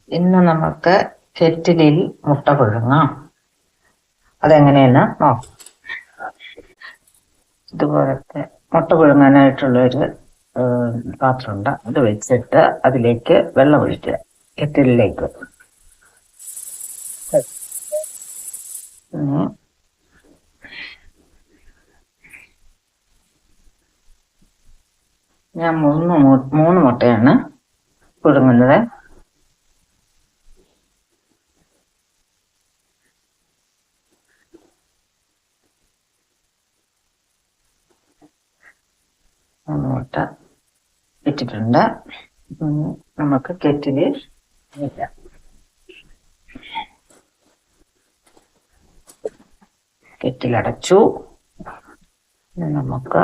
ഇന്ന് നമുക്ക് കെറ്റിലിൽ മുട്ട പുഴുങ്ങാം. അതെങ്ങനെയെന്ന് നോക്കാം. ഇതുപോലത്തെ മുട്ട പുഴുങ്ങാനായിട്ടുള്ളൊരു പാത്രമുണ്ട്. അത് വെച്ചിട്ട് അതിലേക്ക് വെള്ളം ഒഴിക്കുക. കെറ്റിലിലേക്ക് പിന്നെ ഞാൻ മൂന്ന് മുട്ടയാണ് പുഴുങ്ങുന്നത്. മുട്ട ഇട്ടിട്ടുണ്ട്. നമുക്ക് കെറ്റില് വെക്കാം. കെറ്റിലടച്ചു. നമുക്ക്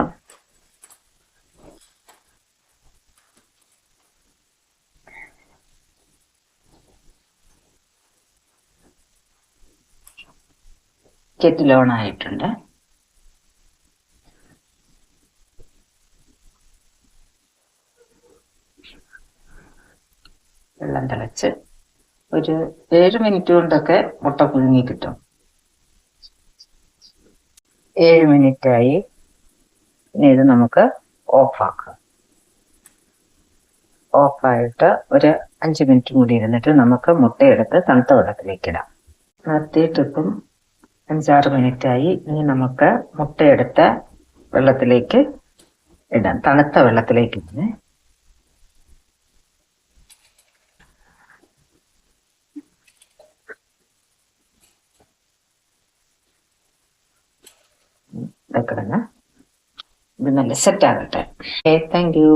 കെറ്റിൽ ഓൺ ആയിട്ടുണ്ട്. വെള്ളം തിളച്ച് ഒരു 7 മിനിറ്റ് കൊണ്ടൊക്കെ മുട്ട പുഴുങ്ങി കിട്ടും. 7 മിനിറ്റായി. ഇനി ഇത് നമുക്ക് ഓഫാക്കാം. ഓഫായിട്ട് ഒരു 5 മിനിറ്റ് കൂടി ഇരുന്നിട്ട് നമുക്ക് മുട്ടയെടുത്ത് തണുത്ത വെള്ളത്തിലേക്ക് ഇടാം. നിർത്തിയിട്ടിപ്പം 5-6 മിനിറ്റായി. ഇനി നമുക്ക് മുട്ടയെടുത്ത വെള്ളത്തിലേക്ക് ഇടാം. തണുത്ത വെള്ളത്തിലേക്ക് ഇടുന്നേ. വെക്കണം. ഇത് നല്ല സെറ്റ് ആകട്ടെ. Thank you.